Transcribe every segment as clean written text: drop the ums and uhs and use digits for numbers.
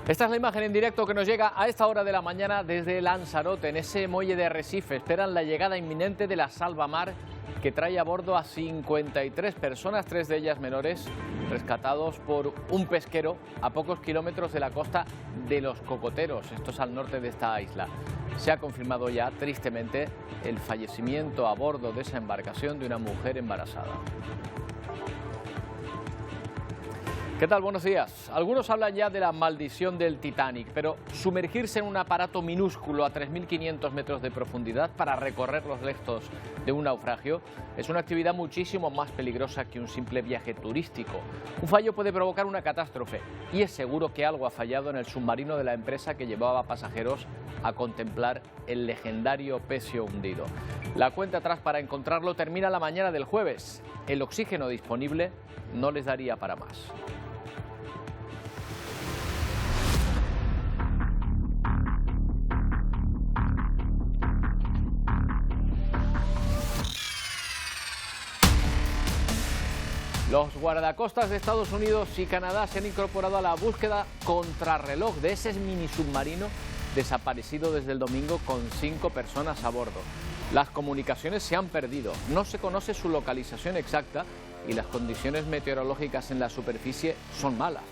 Esta es la imagen en directo que nos llega a esta hora de la mañana desde Lanzarote, en ese muelle de Recife. Esperan la llegada inminente de la Salvamar, que trae a bordo a 53 personas, 3 de ellas menores, rescatados por un pesquero a pocos kilómetros de la costa de Los Cocoteros. Esto es al norte de esta isla. Se ha confirmado ya, tristemente, el fallecimiento a bordo de esa embarcación de una mujer embarazada. ¿Qué tal? Buenos días. Algunos hablan ya de la maldición del Titanic, pero sumergirse en un aparato minúsculo a 3.500 metros de profundidad para recorrer los restos de un naufragio es una actividad muchísimo más peligrosa que un simple viaje turístico. Un fallo puede provocar una catástrofe y es seguro que algo ha fallado en el submarino de la empresa que llevaba pasajeros a contemplar el legendario Pesio hundido. La cuenta atrás para encontrarlo termina la mañana del jueves. El oxígeno disponible no les daría para más. Los guardacostas de Estados Unidos y Canadá se han incorporado a la búsqueda contrarreloj de ese mini submarino desaparecido desde el domingo con 5 personas a bordo. Las comunicaciones se han perdido, no se conoce su localización exacta y las condiciones meteorológicas en la superficie son malas,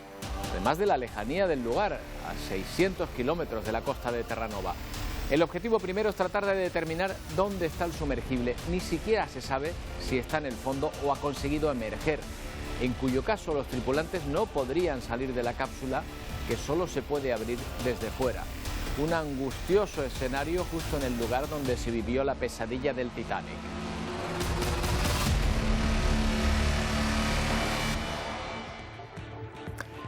además de la lejanía del lugar, a 600 kilómetros de la costa de Terranova. El objetivo primero es tratar de determinar dónde está el sumergible. Ni siquiera se sabe si está en el fondo o ha conseguido emerger, en cuyo caso los tripulantes no podrían salir de la cápsula, que solo se puede abrir desde fuera. Un angustioso escenario justo en el lugar donde se vivió la pesadilla del Titanic.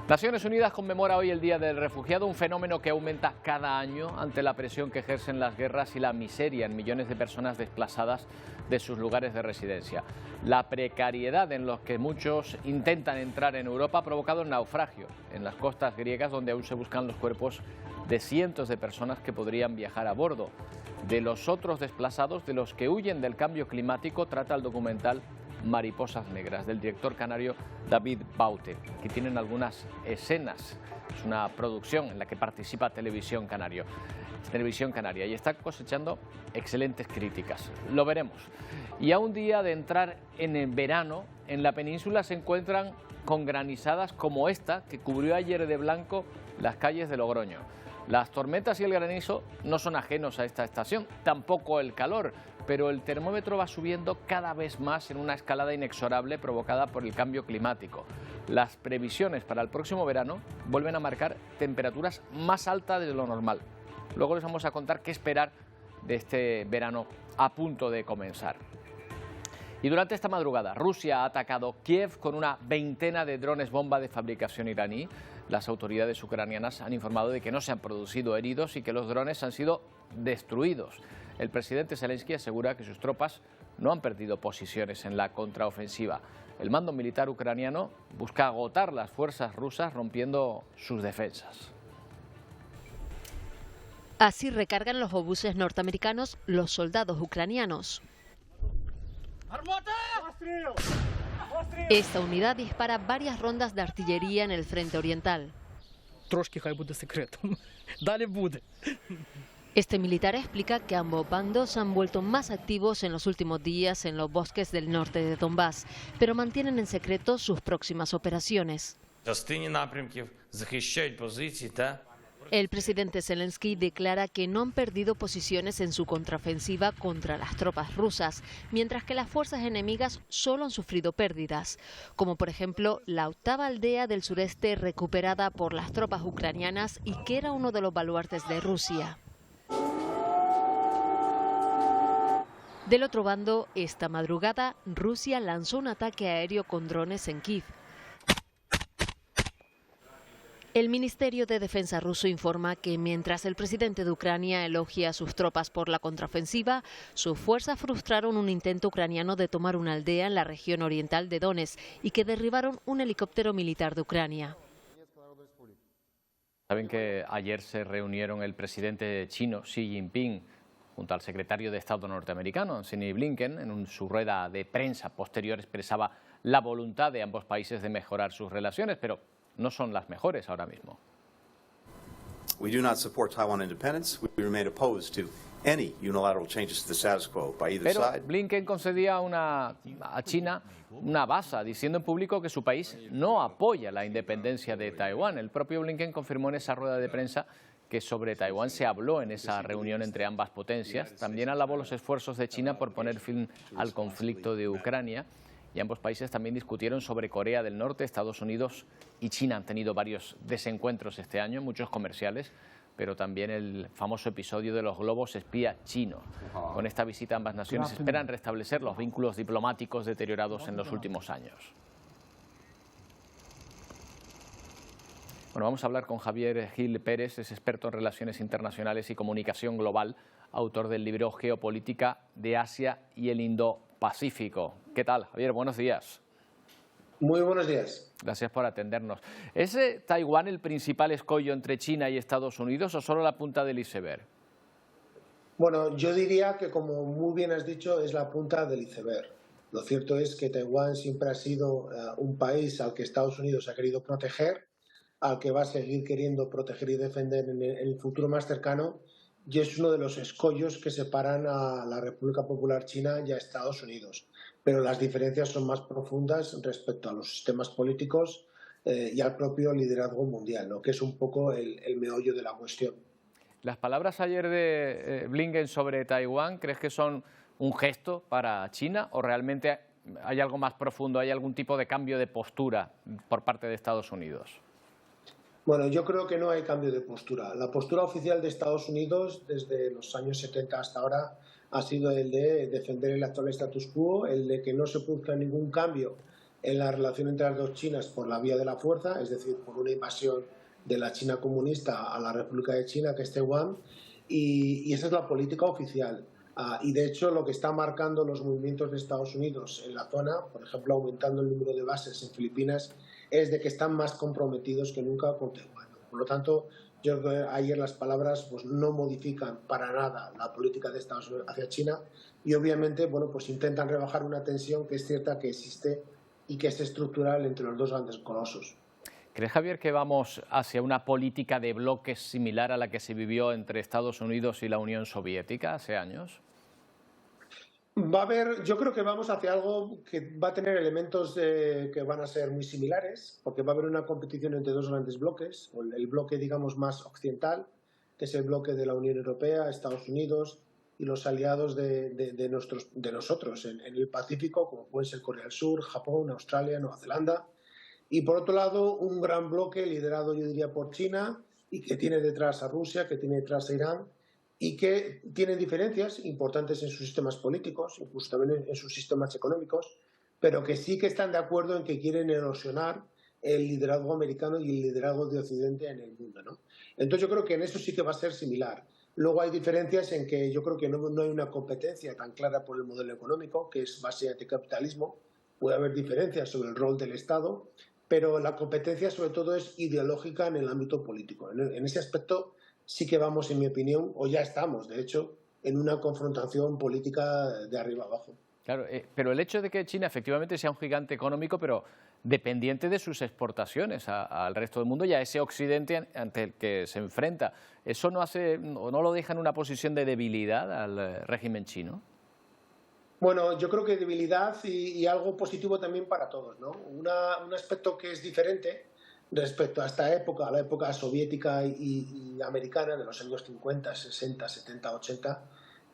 Naciones Unidas conmemora hoy el Día del Refugiado, un fenómeno que aumenta cada año ante la presión que ejercen las guerras y la miseria en millones de personas desplazadas de sus lugares de residencia. La precariedad en los que muchos intentan entrar en Europa ha provocado un naufragio en las costas griegas, donde aún se buscan los cuerpos de cientos de personas que podrían viajar a bordo. De los otros desplazados, de los que huyen del cambio climático, trata el documental Mariposas Negras, del director canario David Baute. Aquí tienen algunas escenas. Es una producción en la que participa Televisión Canaria y está cosechando excelentes críticas. Lo veremos. Y a un día de entrar en el verano, en la península se encuentran con granizadas como esta, que cubrió ayer de blanco las calles de Logroño. Las tormentas y el granizo no son ajenos a esta estación, tampoco el calor, pero el termómetro va subiendo cada vez más en una escalada inexorable provocada por el cambio climático. Las previsiones para el próximo verano vuelven a marcar temperaturas más altas de lo normal. Luego les vamos a contar qué esperar de este verano a punto de comenzar. Y durante esta madrugada, Rusia ha atacado Kiev con una veintena de drones bomba de fabricación iraní. Las autoridades ucranianas han informado de que no se han producido heridos y que los drones han sido destruidos. El presidente Zelensky asegura que sus tropas no han perdido posiciones en la contraofensiva. El mando militar ucraniano busca agotar las fuerzas rusas rompiendo sus defensas. Así recargan los obuses norteamericanos los soldados ucranianos. Esta unidad dispara varias rondas de artillería en el frente oriental. Este militar explica que ambos bandos se han vuelto más activos en los últimos días en los bosques del norte de Donbass, pero mantienen en secreto sus próximas operaciones. El presidente Zelensky declara que no han perdido posiciones en su contraofensiva contra las tropas rusas, mientras que las fuerzas enemigas solo han sufrido pérdidas, como por ejemplo la octava aldea del sureste recuperada por las tropas ucranianas y que era uno de los baluartes de Rusia. Del otro bando, esta madrugada, Rusia lanzó un ataque aéreo con drones en Kiev. El Ministerio de Defensa ruso informa que mientras el presidente de Ucrania elogia a sus tropas por la contraofensiva, sus fuerzas frustraron un intento ucraniano de tomar una aldea en la región oriental de Donetsk y que derribaron un helicóptero militar de Ucrania. Saben que ayer se reunieron el presidente chino Xi Jinping junto al secretario de Estado norteamericano, Antony Blinken. En su rueda de prensa posterior expresaba la voluntad de ambos países de mejorar sus relaciones, pero no son las mejores ahora mismo. We do not support Taiwan independence. We remain opposed to any unilateral changes to the status quo by either Pero side. Blinken concedía a China una baza, diciendo en público que su país no apoya la independencia de Taiwán. El propio Blinken confirmó en esa rueda de prensa que sobre Taiwán se habló en esa reunión entre ambas potencias. También alabó los esfuerzos de China por poner fin al conflicto de Ucrania. Y ambos países también discutieron sobre Corea del Norte. Estados Unidos y China han tenido varios desencuentros este año, muchos comerciales, pero también el famoso episodio de los globos espía chinos. Con esta visita ambas naciones esperan restablecer los vínculos diplomáticos deteriorados en los últimos años. Bueno, vamos a hablar con Javier Gil Pérez, es experto en relaciones internacionales y comunicación global, autor del libro Geopolítica de Asia y el Indo-Pacífico. ¿Qué tal, Javier? Buenos días. Muy buenos días. Gracias por atendernos. ¿Es Taiwán el principal escollo entre China y Estados Unidos o solo la punta del iceberg? Bueno, yo diría que, como muy bien has dicho, es la punta del iceberg. Lo cierto es que Taiwán siempre ha sido un país al que Estados Unidos ha querido proteger, al que va a seguir queriendo proteger y defender en el futuro más cercano, y es uno de los escollos que separan a la República Popular China y a Estados Unidos. Pero las diferencias son más profundas respecto a los sistemas políticos y al propio liderazgo mundial, ¿no? Que es un poco el meollo de la cuestión. Las palabras ayer de Blinken sobre Taiwán, ¿crees que son un gesto para China o realmente hay algo más profundo, hay algún tipo de cambio de postura por parte de Estados Unidos? Bueno, yo creo que no hay cambio de postura. La postura oficial de Estados Unidos desde los años 70 hasta ahora ha sido el de defender el actual status quo, el de que no se produzca ningún cambio en la relación entre las dos Chinas por la vía de la fuerza, es decir, por una invasión de la China comunista a la República de China, que es Taiwán, y esa es la política oficial. Y de hecho lo que está marcando los movimientos de Estados Unidos en la zona, por ejemplo aumentando el número de bases en Filipinas, es de que están más comprometidos que nunca con Taiwán. Por lo tanto, yo creo que ayer las palabras pues, no modifican para nada la política de Estados Unidos hacia China y obviamente bueno, pues intentan rebajar una tensión que es cierta que existe y que es estructural entre los dos grandes colosos. ¿Crees, Javier, que vamos hacia una política de bloques similar a la que se vivió entre Estados Unidos y la Unión Soviética hace años? Va a haber, yo creo que vamos hacia algo que va a tener elementos que van a ser muy similares, porque va a haber una competición entre dos grandes bloques, el bloque, digamos, más occidental, que es el bloque de la Unión Europea, Estados Unidos y los aliados de nosotros en el Pacífico, como pueden ser Corea del Sur, Japón, Australia, Nueva Zelanda. Y por otro lado, un gran bloque liderado, yo diría, por China y que tiene detrás a Rusia, que tiene detrás a Irán, y que tienen diferencias importantes en sus sistemas políticos, incluso también en sus sistemas económicos, pero que sí que están de acuerdo en que quieren erosionar el liderazgo americano y el liderazgo de Occidente en el mundo, ¿no? Entonces yo creo que en eso sí que va a ser similar. Luego hay diferencias en que yo creo que no hay una competencia tan clara por el modelo económico, que es básicamente capitalismo. Puede haber diferencias sobre el rol del Estado, pero la competencia sobre todo es ideológica en el ámbito político. En ese aspecto sí que vamos, en mi opinión, o ya estamos, de hecho, en una confrontación política de arriba abajo. Claro, pero el hecho de que China efectivamente sea un gigante económico, pero dependiente de sus exportaciones al resto del mundo y a ese occidente ante el que se enfrenta, ¿eso no lo deja en una posición de debilidad al régimen chino? Bueno, yo creo que debilidad y algo positivo también para todos, ¿no? Un aspecto que es diferente respecto a esta época, a la época soviética y americana de los años 50, 60, 70, 80,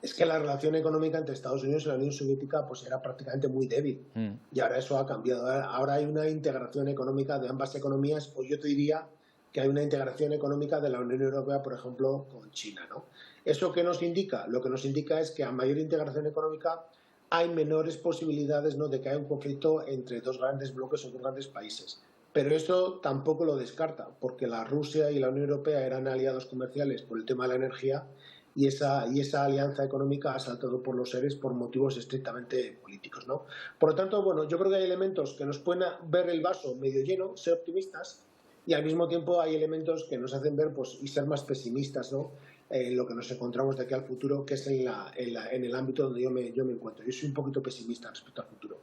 es que la relación económica entre Estados Unidos y la Unión Soviética pues era prácticamente muy débil. Y ahora eso ha cambiado. Ahora hay una integración económica de ambas economías, o yo te diría que hay una integración económica de la Unión Europea, por ejemplo, con China, ¿no? ¿Eso qué nos indica? Lo que nos indica es que a mayor integración económica hay menores posibilidades, ¿no?, de que haya un conflicto entre dos grandes bloques o dos grandes países. Pero eso tampoco lo descarta, porque la Rusia y la Unión Europea eran aliados comerciales por el tema de la energía y esa alianza económica ha saltado por los aires por motivos estrictamente políticos, ¿no? Por lo tanto, bueno, yo creo que hay elementos que nos pueden ver el vaso medio lleno, ser optimistas, y al mismo tiempo hay elementos que nos hacen ver pues, y ser más pesimistas, ¿no?, en lo que nos encontramos de aquí al futuro, que es en el ámbito donde yo me encuentro. Yo soy un poquito pesimista respecto al futuro.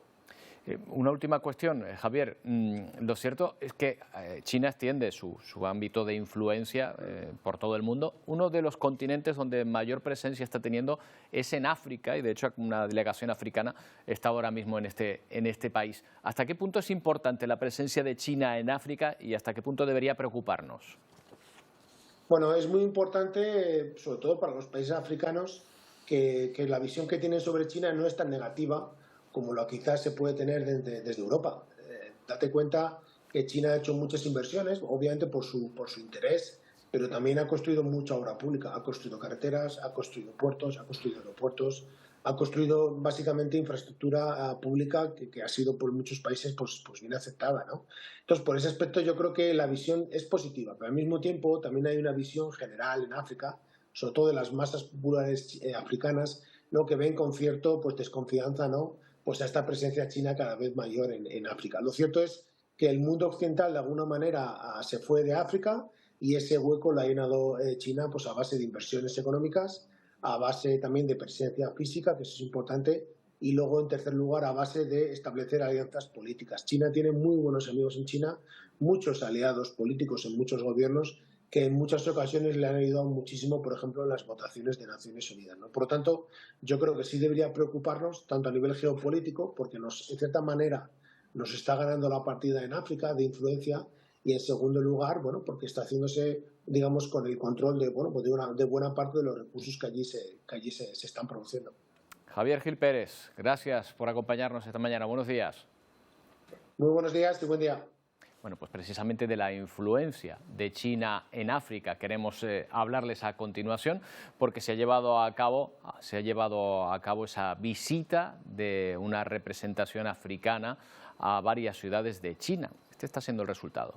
Una última cuestión, Javier. Lo cierto es que China extiende su ámbito de influencia por todo el mundo. Uno de los continentes donde mayor presencia está teniendo es en África, y de hecho una delegación africana está ahora mismo en este país. ¿Hasta qué punto es importante la presencia de China en África y hasta qué punto debería preocuparnos? Bueno, es muy importante, sobre todo para los países africanos, que la visión que tienen sobre China no es tan negativa como lo quizás se puede tener desde Europa. Date cuenta que China ha hecho muchas inversiones, obviamente por su interés, pero también ha construido mucha obra pública. Ha construido carreteras, ha construido puertos, ha construido aeropuertos, ha construido básicamente infraestructura pública que ha sido por muchos países pues bien aceptada, ¿no? Entonces, por ese aspecto yo creo que la visión es positiva, pero al mismo tiempo también hay una visión general en África, sobre todo de las masas populares africanas, ¿no?, que ven con cierto desconfianza, ¿no?, pues a esta presencia china cada vez mayor en África. Lo cierto es que el mundo occidental de alguna manera se fue de África y ese hueco lo ha llenado China pues a base de inversiones económicas, a base también de presencia física, que eso es importante, y luego en tercer lugar a base de establecer alianzas políticas. China tiene muy buenos amigos en China, muchos aliados políticos en muchos gobiernos que en muchas ocasiones le han ayudado muchísimo, por ejemplo, en las votaciones de Naciones Unidas, ¿no? Por lo tanto, yo creo que sí debería preocuparnos, tanto a nivel geopolítico, porque en cierta manera nos está ganando la partida en África de influencia, y en segundo lugar, bueno, porque está haciéndose, digamos, con el control de buena parte de los recursos que allí se están produciendo. Javier Gil Pérez, gracias por acompañarnos esta mañana. Buenos días. Muy buenos días y buen día. Bueno, pues precisamente de la influencia de China en África queremos hablarles a continuación, porque se ha llevado a cabo esa visita de una representación africana a varias ciudades de China. Este está siendo el resultado.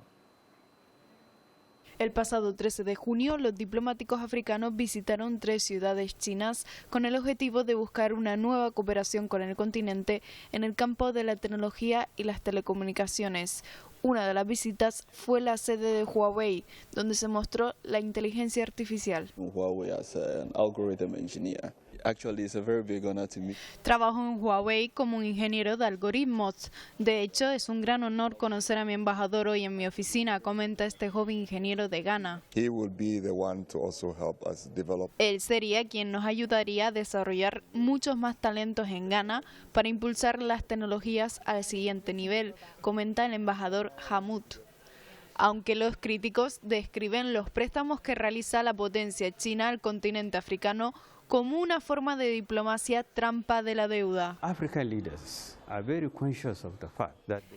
El pasado 13 de junio, los diplomáticos africanos visitaron 3 ciudades chinas con el objetivo de buscar una nueva cooperación con el continente en el campo de la tecnología y las telecomunicaciones. Una de las visitas fue la sede de Huawei, donde se mostró la inteligencia artificial. Huawei as an algorithm engineer. Actually, it's a very big honor to me. Trabajo en Huawei como un ingeniero de algoritmos. De hecho, es un gran honor conocer a mi embajador hoy en mi oficina, comenta este joven ingeniero de Ghana. He will be the one to also help us develop. Él sería quien nos ayudaría a desarrollar muchos más talentos en Ghana para impulsar las tecnologías al siguiente nivel, comenta el embajador Hamud. Aunque los críticos describen los préstamos que realiza la potencia china al continente africano como una forma de diplomacia trampa de la deuda.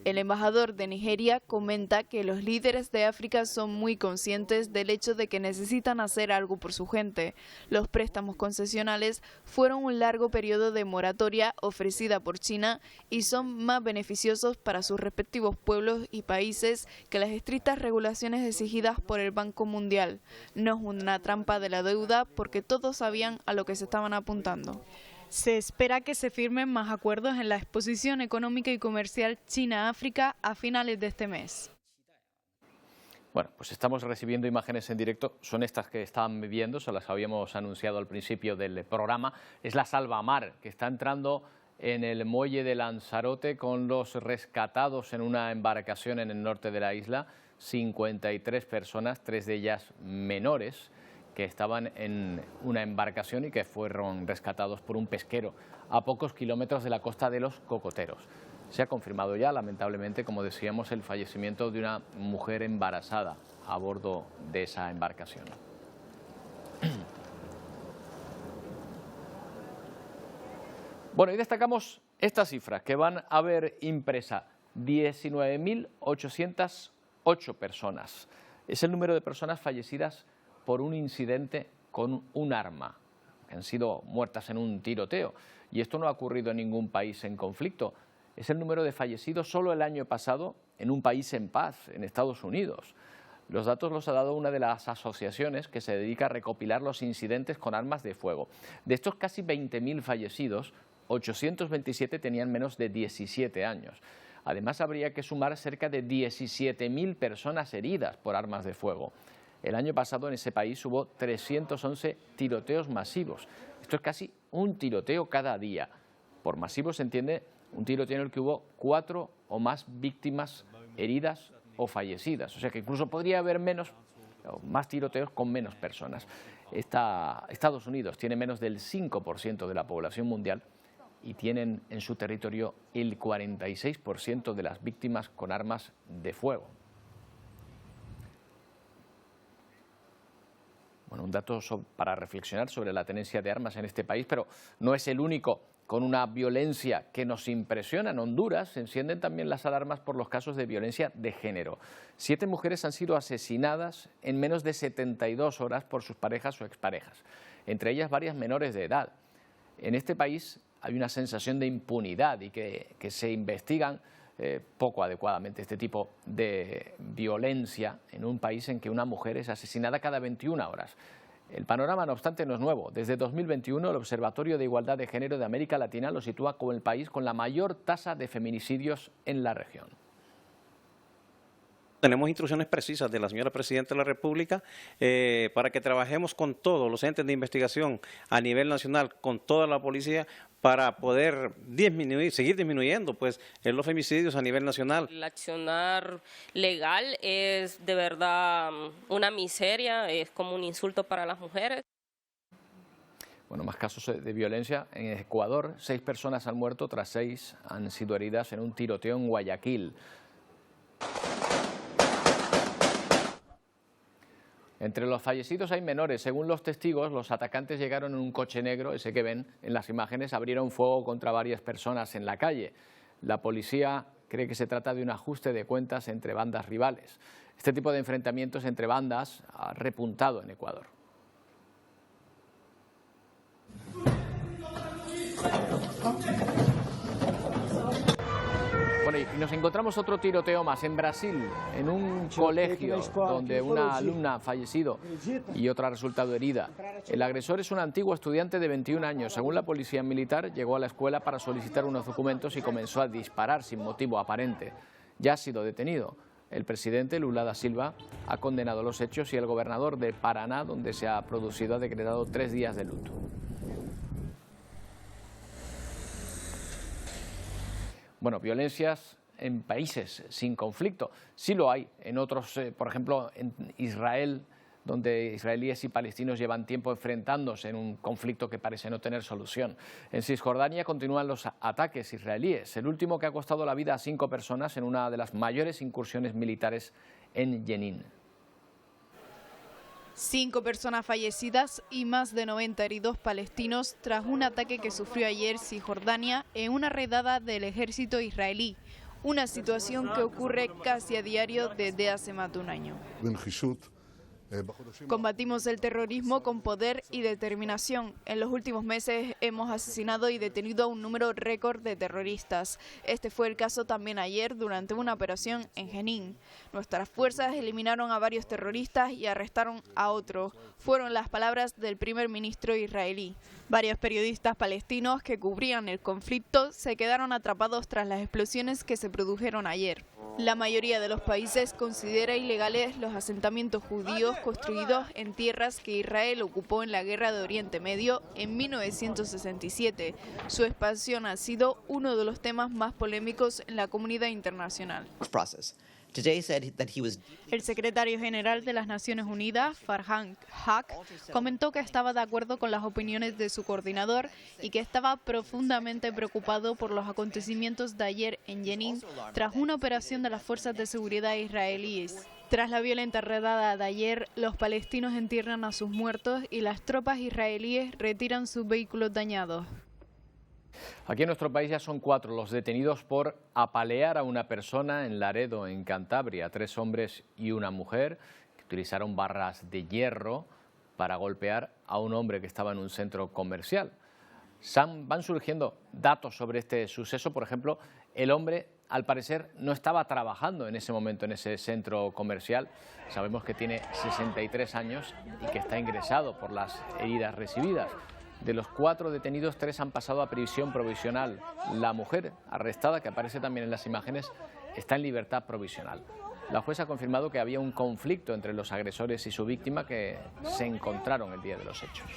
El embajador de Nigeria comenta que los líderes de África son muy conscientes del hecho de que necesitan hacer algo por su gente. Los préstamos concesionales fueron un largo periodo de moratoria ofrecida por China y son más beneficiosos para sus respectivos pueblos y países que las estrictas regulaciones exigidas por el Banco Mundial. No es una trampa de la deuda porque todos sabían a lo que se estaban apuntando. Se espera que se firmen más acuerdos en la exposición económica y comercial China-África a finales de este mes. Bueno, pues estamos recibiendo imágenes en directo, son estas que estaban viendo, son las que habíamos anunciado al principio del programa. Es la Salvamar, que está entrando en el muelle de Lanzarote con los rescatados en una embarcación en el norte de la isla, 53 personas, 3 de ellas menores, que estaban en una embarcación y que fueron rescatados por un pesquero a pocos kilómetros de la costa de Los Cocoteros. Se ha confirmado ya, lamentablemente, como decíamos, el fallecimiento de una mujer embarazada a bordo de esa embarcación. Bueno, y destacamos estas cifras que van a ver impresa: 19.808 personas. Es el número de personas fallecidas por un incidente con un arma, que han sido muertas en un tiroteo. Y esto no ha ocurrido en ningún país en conflicto. Es el número de fallecidos solo el año pasado en un país en paz, en Estados Unidos. Los datos los ha dado una de las asociaciones que se dedica a recopilar los incidentes con armas de fuego. De estos casi 20.000 fallecidos, 827 tenían menos de 17 años. Además, habría que sumar cerca de 17.000 personas heridas por armas de fuego. El año pasado en ese país hubo 311 tiroteos masivos. Esto es casi un tiroteo cada día. Por masivo se entiende un tiroteo en el que hubo 4 o más víctimas heridas o fallecidas. O sea que incluso podría haber más tiroteos con menos personas. Estados Unidos tiene menos del 5% de la población mundial y tienen en su territorio el 46% de las víctimas con armas de fuego. Bueno, un dato para reflexionar sobre la tenencia de armas en este país, pero no es el único con una violencia que nos impresiona. En Honduras se encienden también las alarmas por los casos de violencia de género. 7 mujeres han sido asesinadas en menos de 72 horas por sus parejas o exparejas, entre ellas varias menores de edad. En este país hay una sensación de impunidad y que se investigan poco adecuadamente este tipo de violencia en un país en que una mujer es asesinada cada 21 horas. El panorama, no obstante, no es nuevo. Desde 2021, el Observatorio de Igualdad de Género de América Latina lo sitúa como el país con la mayor tasa de feminicidios en la región. Tenemos instrucciones precisas de la señora Presidenta de la República para que trabajemos con todos los entes de investigación a nivel nacional, con toda la policía, para poder seguir disminuyendo pues, los femicidios a nivel nacional. El accionar legal es de verdad una miseria, es como un insulto para las mujeres. Bueno, más casos de violencia. En Ecuador, 6 personas han muerto tras 6 han sido heridas en un tiroteo en Guayaquil. Entre los fallecidos hay menores. Según los testigos, los atacantes llegaron en un coche negro, ese que ven en las imágenes, abrieron fuego contra varias personas en la calle. La policía cree que se trata de un ajuste de cuentas entre bandas rivales. Este tipo de enfrentamientos entre bandas ha repuntado en Ecuador. Bueno, y nos encontramos otro tiroteo más en Brasil, en un colegio donde una alumna ha fallecido y otra ha resultado herida. El agresor es un antiguo estudiante de 21 años. Según la policía militar, llegó a la escuela para solicitar unos documentos y comenzó a disparar sin motivo aparente. Ya ha sido detenido. El presidente Lula da Silva ha condenado los hechos y el gobernador de Paraná, donde se ha producido, ha decretado 3 días de luto. Bueno, violencias en países sin conflicto, sí lo hay. En otros, por ejemplo, en Israel, donde israelíes y palestinos llevan tiempo enfrentándose en un conflicto que parece no tener solución. En Cisjordania continúan los ataques israelíes, el último que ha costado la vida a 5 personas en una de las mayores incursiones militares en Jenin. 5 personas fallecidas y más de 90 heridos palestinos tras un ataque que sufrió ayer Cisjordania en una redada del ejército israelí. Una situación que ocurre casi a diario desde hace más de un año. Combatimos el terrorismo con poder y determinación. En los últimos meses hemos asesinado y detenido a un número récord de terroristas. Este fue el caso también ayer durante una operación en Jenin. Nuestras fuerzas eliminaron a varios terroristas y arrestaron a otros. Fueron las palabras del primer ministro israelí. Varios periodistas palestinos que cubrían el conflicto se quedaron atrapados tras las explosiones que se produjeron ayer. La mayoría de los países considera ilegales los asentamientos judíos construidos en tierras que Israel ocupó en la Guerra de Oriente Medio en 1967. Su expansión ha sido uno de los temas más polémicos en la comunidad internacional. El secretario general de las Naciones Unidas, Farhan Haq, comentó que estaba de acuerdo con las opiniones de su coordinador y que estaba profundamente preocupado por los acontecimientos de ayer en Jenin tras una operación de las fuerzas de seguridad israelíes. Tras la violenta redada de ayer, los palestinos entierran a sus muertos y las tropas israelíes retiran sus vehículos dañados. Aquí en nuestro país ya son 4 los detenidos por apalear a una persona en Laredo, en Cantabria. 3 hombres y una mujer que utilizaron barras de hierro para golpear a un hombre que estaba en un centro comercial. Van surgiendo datos sobre este suceso. Por ejemplo, el hombre al parecer no estaba trabajando en ese momento en ese centro comercial. Sabemos que tiene 63 años y que está ingresado por las heridas recibidas. De los 4 detenidos, 3 han pasado a prisión provisional. La mujer arrestada, que aparece también en las imágenes, está en libertad provisional. La jueza ha confirmado que había un conflicto entre los agresores y su víctima que se encontraron el día de los hechos.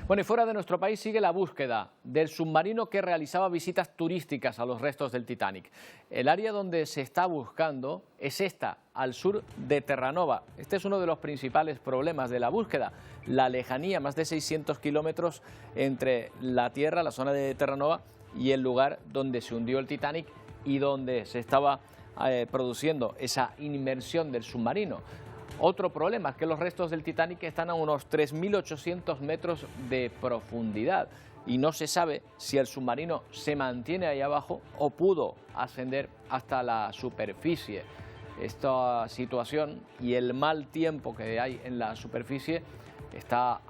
Bueno, y fuera de nuestro país sigue la búsqueda del submarino que realizaba visitas turísticas a los restos del Titanic. El área donde se está buscando es esta, al sur de Terranova. Este es uno de los principales problemas de la búsqueda, la lejanía, más de 600 kilómetros entre la Tierra, la zona de Terranova, y el lugar donde se hundió el Titanic y donde se estaba produciendo esa inmersión del submarino. Otro problema es que los restos del Titanic están a unos 3.800 metros de profundidad y no se sabe si el submarino se mantiene ahí abajo o pudo ascender hasta la superficie. Esta situación y el mal tiempo que hay en la superficie está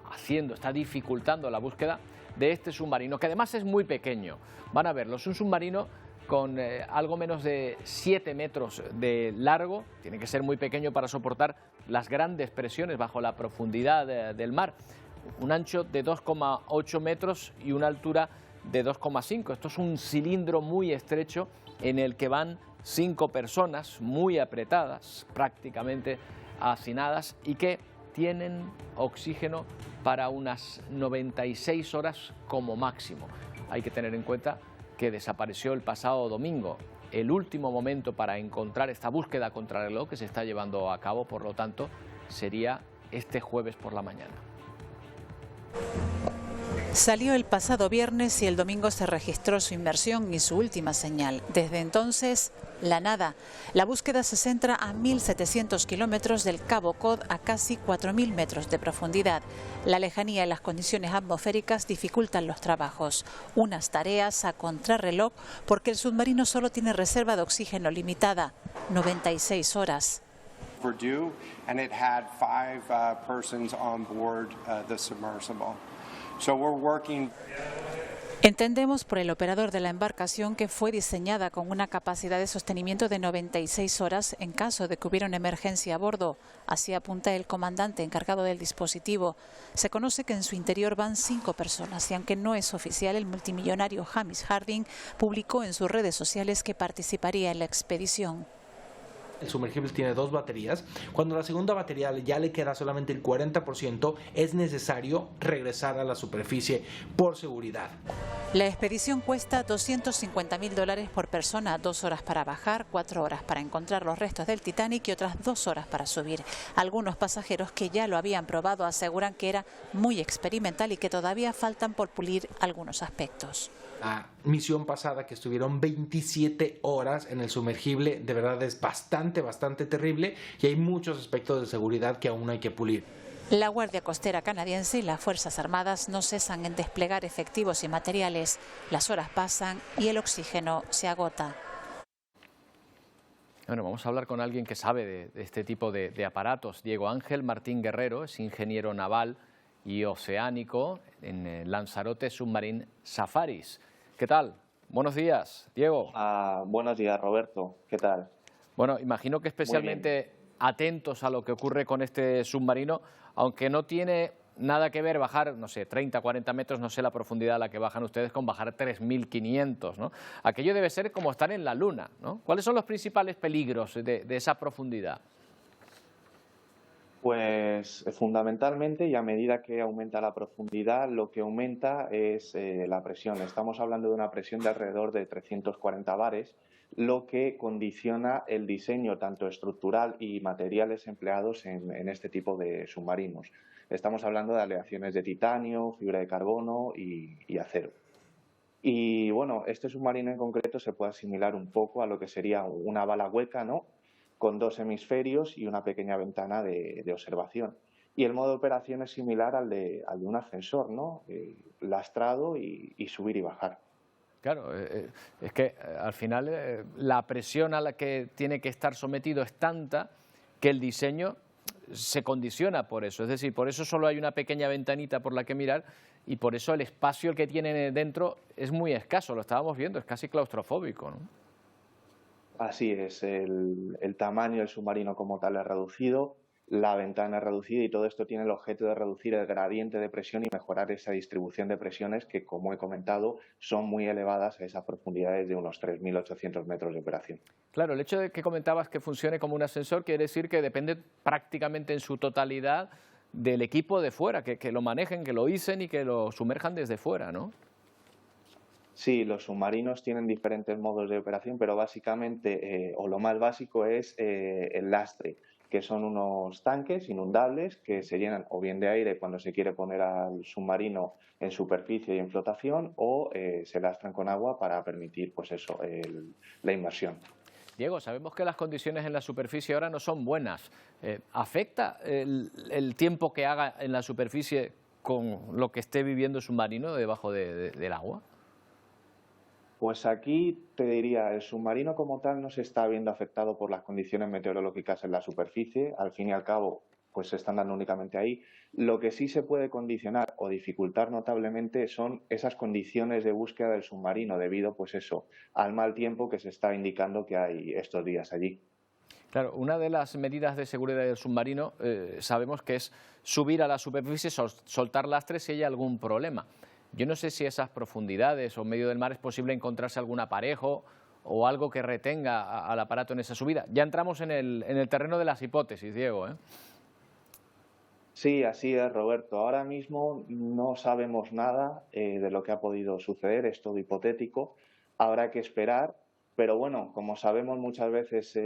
dificultando la búsqueda de este submarino, que además es muy pequeño. Van a verlo, es un submarino con algo menos de 7 metros de largo, tiene que ser muy pequeño para soportar las grandes presiones bajo la profundidad del mar, un ancho de 2,8 metros y una altura de 2,5. Esto es un cilindro muy estrecho en el que van 5 personas muy apretadas, prácticamente hacinadas, y que tienen oxígeno para unas 96 horas como máximo. Hay que tener en cuenta que desapareció el pasado domingo. El último momento para encontrar esta búsqueda contrarreloj que se está llevando a cabo, por lo tanto, sería este jueves por la mañana. Salió el pasado viernes y el domingo se registró su inmersión y su última señal. Desde entonces, la nada. La búsqueda se centra a 1.700 kilómetros del Cabo Cod a casi 4.000 metros de profundidad. La lejanía y las condiciones atmosféricas dificultan los trabajos. Unas tareas a contrarreloj porque el submarino solo tiene reserva de oxígeno limitada, 96 horas. And it had 5 persons on board the submersible. So we're working. Entendemos por el operador de la embarcación que fue diseñada con una capacidad de sostenimiento de 96 horas en caso de que hubiera una emergencia a bordo. Así apunta el comandante encargado del dispositivo. Se conoce que en su interior van 5 personas y aunque no es oficial, el multimillonario Hamish Harding publicó en sus redes sociales que participaría en la expedición. El sumergible tiene 2 baterías. Cuando la segunda batería ya le queda solamente el 40%, es necesario regresar a la superficie por seguridad. La expedición cuesta $250.000 por persona, 2 horas para bajar, 4 horas para encontrar los restos del Titanic y otras 2 horas para subir. Algunos pasajeros que ya lo habían probado aseguran que era muy experimental y que todavía faltan por pulir algunos aspectos. La misión pasada, que estuvieron 27 horas en el sumergible, de verdad es bastante terrible y hay muchos aspectos de seguridad que aún hay que pulir. La Guardia Costera canadiense y las Fuerzas Armadas no cesan en desplegar efectivos y materiales. Las horas pasan y el oxígeno se agota. Bueno, vamos a hablar con alguien que sabe de este tipo de aparatos. Diego Ángel Martín Guerrero es ingeniero naval y oceánico en Lanzarote Submarine Safaris. ¿Qué tal? Buenos días, Diego. Buenos días, Roberto. ¿Qué tal? Bueno, imagino que especialmente atentos a lo que ocurre con este submarino, aunque no tiene nada que ver bajar, no sé, 30, 40 metros, no sé la profundidad a la que bajan ustedes, con bajar 3.500, ¿no? Aquello debe ser como estar en la Luna, ¿no? ¿Cuáles son los principales peligros de esa profundidad? Pues fundamentalmente, y a medida que aumenta la profundidad, lo que aumenta es la presión. Estamos hablando de una presión de alrededor de 340 bares, lo que condiciona el diseño tanto estructural y materiales empleados en este tipo de submarinos. Estamos hablando de aleaciones de titanio, fibra de carbono y acero. Y bueno, este submarino en concreto se puede asimilar un poco a lo que sería una bala hueca, ¿no?, con 2 hemisferios y una pequeña ventana de observación. Y el modo de operación es similar al de un ascensor, ¿no?, lastrado y subir y bajar. Claro, es que al final la presión a la que tiene que estar sometido es tanta que el diseño se condiciona por eso. Es decir, por eso solo hay una pequeña ventanita por la que mirar y por eso el espacio que tiene dentro es muy escaso. Lo estábamos viendo, es casi claustrofóbico, ¿no? Así es, el tamaño del submarino como tal es reducido, la ventana es reducida y todo esto tiene el objeto de reducir el gradiente de presión y mejorar esa distribución de presiones que, como he comentado, son muy elevadas a esas profundidades de unos 3.800 metros de operación. Claro, el hecho de que comentabas que funcione como un ascensor quiere decir que depende prácticamente en su totalidad del equipo de fuera, que lo manejen, que lo hicen y que lo sumerjan desde fuera, ¿no? Sí, los submarinos tienen diferentes modos de operación, pero básicamente, o lo más básico es el lastre, que son unos tanques inundables que se llenan o bien de aire cuando se quiere poner al submarino en superficie y en flotación, o se lastran con agua para permitir, pues eso, la inmersión. Diego, sabemos que las condiciones en la superficie ahora no son buenas. ¿Afecta el tiempo que haga en la superficie con lo que esté viviendo el submarino debajo del agua? Pues aquí te diría, el submarino como tal no se está viendo afectado por las condiciones meteorológicas en la superficie. Al fin y al cabo, pues se están dando únicamente ahí. Lo que sí se puede condicionar o dificultar notablemente son esas condiciones de búsqueda del submarino debido, pues eso, al mal tiempo que se está indicando que hay estos días allí. Claro, una de las medidas de seguridad del submarino sabemos que es subir a la superficie, soltar lastres si hay algún problema. Yo no sé si a esas profundidades o en medio del mar es posible encontrarse algún aparejo o algo que retenga al aparato en esa subida. Ya entramos en el terreno de las hipótesis, Diego, ¿eh? Sí, así es, Roberto. Ahora mismo no sabemos nada de lo que ha podido suceder, es todo hipotético. Habrá que esperar, pero bueno, como sabemos muchas veces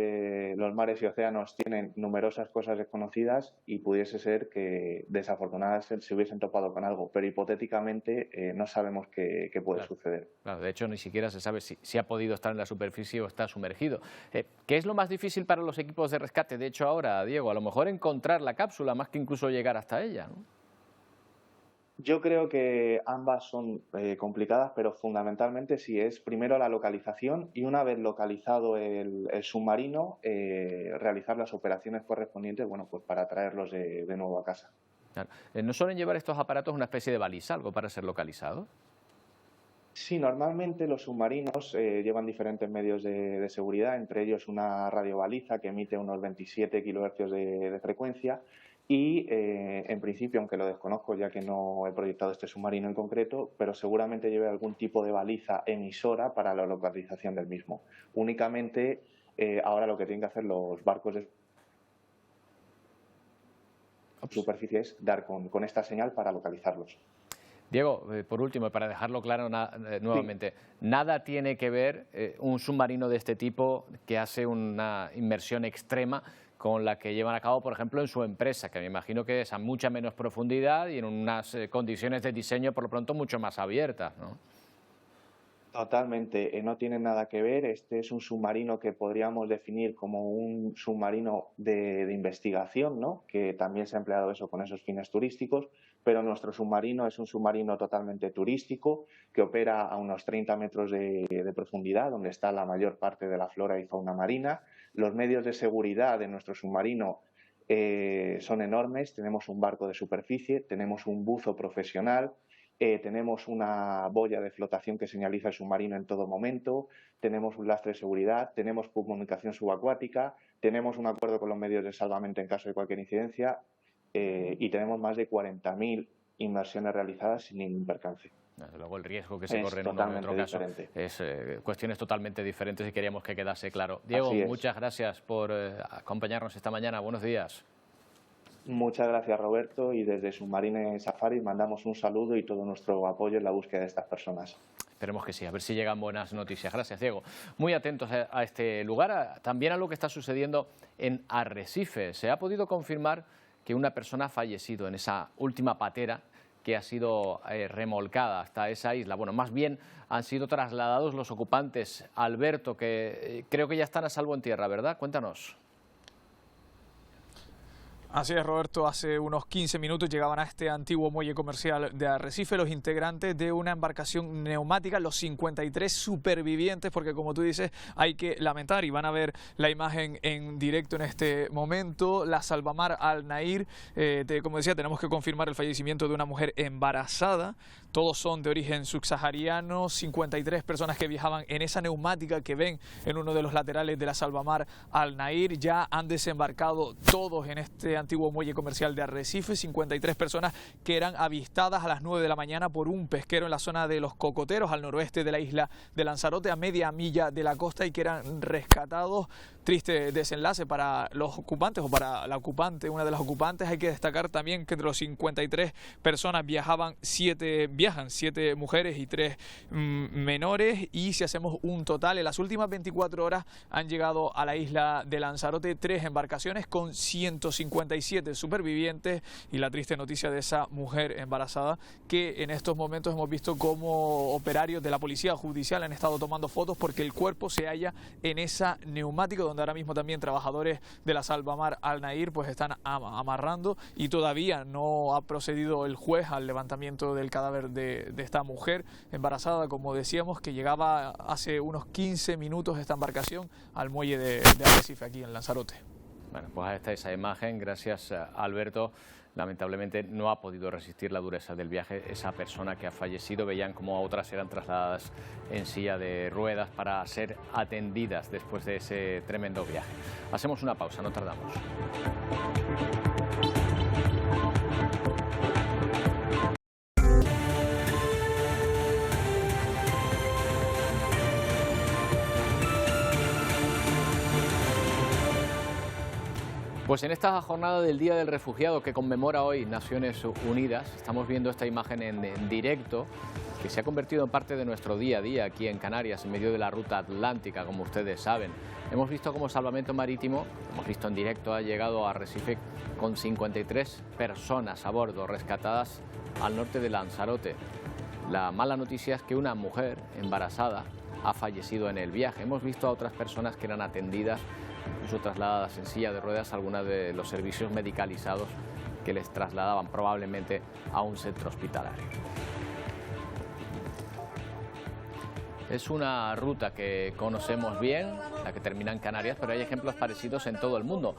los mares y océanos tienen numerosas cosas desconocidas y pudiese ser que desafortunadamente se hubiesen topado con algo, pero hipotéticamente no sabemos qué puede suceder. Claro, de hecho ni siquiera se sabe si ha podido estar en la superficie o está sumergido. ¿Qué es lo más difícil para los equipos de rescate? De hecho ahora, Diego, a lo mejor encontrar la cápsula más que incluso llegar hasta ella, ¿no? Yo creo que ambas son complicadas, pero fundamentalmente sí es primero la localización y una vez localizado el submarino, realizar las operaciones correspondientes, bueno, pues para traerlos de nuevo a casa. Claro. ¿No suelen llevar estos aparatos una especie de baliza, algo para ser localizados? Sí, normalmente los submarinos llevan diferentes medios de seguridad, entre ellos una radiobaliza que emite unos 27 kHz de frecuencia. Y en principio, aunque lo desconozco ya que no he proyectado este submarino en concreto, pero seguramente lleve algún tipo de baliza emisora para la localización del mismo. Únicamente ahora lo que tienen que hacer los barcos de superficie es dar con esta señal para localizarlos. Diego, por último, para dejarlo claro nuevamente, nada tiene que ver un submarino de este tipo que hace una inmersión extrema con la que llevan a cabo, por ejemplo, en su empresa, que me imagino que es a mucha menos profundidad y en unas condiciones de diseño, por lo pronto, mucho más abiertas, ¿no? Totalmente, no tiene nada que ver. Este es un submarino que podríamos definir como un submarino de investigación, ¿no? Que también se ha empleado eso con esos fines turísticos, pero nuestro submarino es un submarino totalmente turístico que opera a unos 30 metros de profundidad, donde está la mayor parte de la flora y fauna marina. Los medios de seguridad de nuestro submarino son enormes. Tenemos un barco de superficie, tenemos un buzo profesional, tenemos una boya de flotación que señaliza el submarino en todo momento, tenemos un lastre de seguridad, tenemos comunicación subacuática, tenemos un acuerdo con los medios de salvamento en caso de cualquier incidencia y tenemos más de 40.000 inmersiones realizadas sin ningún percance. Desde luego el riesgo que se corre en uno u otro caso es cuestiones totalmente diferentes y queríamos que quedase claro. Diego, muchas gracias por acompañarnos esta mañana. Buenos días. Muchas gracias, Roberto, y desde Submarine Safari mandamos un saludo y todo nuestro apoyo en la búsqueda de estas personas. Esperemos que sí, a ver si llegan buenas noticias. Gracias, Diego. Muy atentos a este lugar, también a lo que está sucediendo en Arrecife. Se ha podido confirmar que una persona ha fallecido en esa última patera que ha sido remolcada hasta esa isla. Bueno, más bien han sido trasladados los ocupantes. Alberto, que creo que ya están a salvo en tierra, ¿verdad? Cuéntanos. Así es, Roberto, hace unos 15 minutos llegaban a este antiguo muelle comercial de Arrecife los integrantes de una embarcación neumática, los 53 supervivientes, porque como tú dices, hay que lamentar, y van a ver la imagen en directo en este momento, la Salvamar Al Nair, como decía, tenemos que confirmar el fallecimiento de una mujer embarazada. Todos son de origen subsahariano, 53 personas que viajaban en esa neumática que ven en uno de los laterales de la Salvamar Al Nair. Ya han desembarcado todos en este antiguo muelle comercial de Arrecife. 53 personas que eran avistadas a las 9 de la mañana por un pesquero en la zona de Los Cocoteros, al noroeste de la isla de Lanzarote, a media milla de la costa, y que eran rescatados. Triste desenlace para los ocupantes o para la ocupante, una de las ocupantes. Hay que destacar también que entre los 53 personas viajan 7 mujeres y 3 menores, y si hacemos un total, en las últimas 24 horas han llegado a la isla de Lanzarote 3 embarcaciones con 157 supervivientes, y la triste noticia de esa mujer embarazada, que en estos momentos hemos visto cómo operarios de la policía judicial han estado tomando fotos porque el cuerpo se halla en esa neumática, donde ahora mismo también trabajadores de la Salvamar Al Nair pues están amarrando, y todavía no ha procedido el juez al levantamiento del cadáver de esta mujer embarazada, como decíamos, que llegaba hace unos 15 minutos esta embarcación al muelle de Arrecife, aquí en Lanzarote. Bueno, pues ahí está esa imagen. Gracias, Alberto. Lamentablemente no ha podido resistir la dureza del viaje esa persona que ha fallecido. Veían como otras eran trasladadas en silla de ruedas para ser atendidas después de ese tremendo viaje. Hacemos una pausa, no tardamos. Pues en esta jornada del Día del Refugiado que conmemora hoy Naciones Unidas, estamos viendo esta imagen en directo, que se ha convertido en parte de nuestro día a día aquí en Canarias, en medio de la ruta atlántica, como ustedes saben. Hemos visto cómo Salvamento Marítimo, hemos visto en directo, ha llegado a Arrecife con 53 personas a bordo, rescatadas al norte de Lanzarote. La mala noticia es que una mujer embarazada ha fallecido en el viaje. Hemos visto a otras personas que eran atendidas, incluso trasladadas en silla de ruedas, a algunos de los servicios medicalizados que les trasladaban probablemente a un centro hospitalario. Es una ruta que conocemos bien, la que termina en Canarias, pero hay ejemplos parecidos en todo el mundo.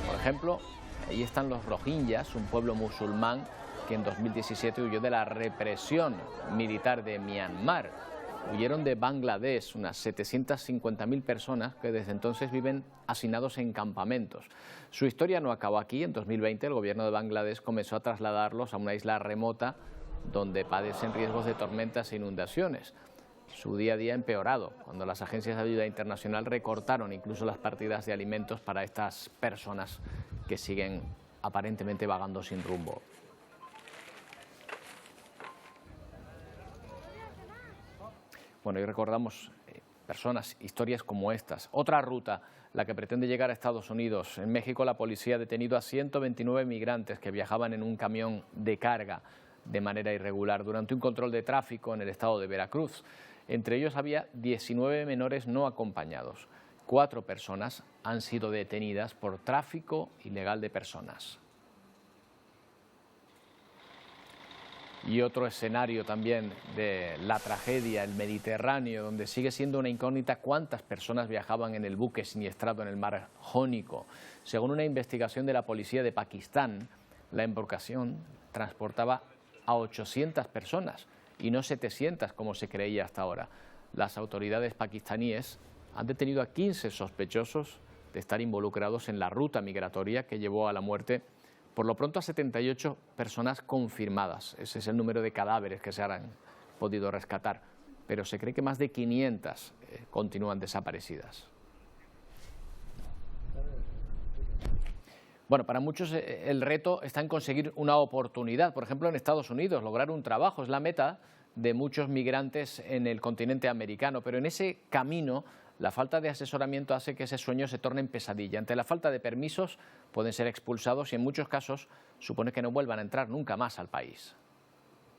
Por ejemplo, ahí están los rohingyas, un pueblo musulmán que en 2017 huyó de la represión militar de Myanmar. Huyeron de Bangladesh, unas 750.000 personas que desde entonces viven hacinados en campamentos. Su historia no acabó aquí. En 2020 el gobierno de Bangladesh comenzó a trasladarlos a una isla remota donde padecen riesgos de tormentas e inundaciones. Su día a día ha empeorado cuando las agencias de ayuda internacional recortaron incluso las partidas de alimentos para estas personas que siguen aparentemente vagando sin rumbo. Bueno, y recordamos personas, historias como estas. Otra ruta, la que pretende llegar a Estados Unidos. En México la policía ha detenido a 129 migrantes que viajaban en un camión de carga de manera irregular durante un control de tráfico en el estado de Veracruz. Entre ellos había 19 menores no acompañados. 4 personas han sido detenidas por tráfico ilegal de personas. Y otro escenario también de la tragedia, el Mediterráneo, donde sigue siendo una incógnita cuántas personas viajaban en el buque siniestrado en el mar Jónico. Según una investigación de la policía de Pakistán, la embarcación transportaba a 800 personas y no 700 como se creía hasta ahora. Las autoridades pakistaníes han detenido a 15 sospechosos de estar involucrados en la ruta migratoria que llevó a la muerte por lo pronto a 78 personas confirmadas. Ese es el número de cadáveres que se han podido rescatar, pero se cree que más de 500 continúan desaparecidas. Bueno, para muchos el reto está en conseguir una oportunidad. Por ejemplo, en Estados Unidos, lograr un trabajo es la meta de muchos migrantes en el continente americano, pero en ese camino la falta de asesoramiento hace que ese sueño se torne en pesadilla. Ante la falta de permisos pueden ser expulsados y en muchos casos supone que no vuelvan a entrar nunca más al país.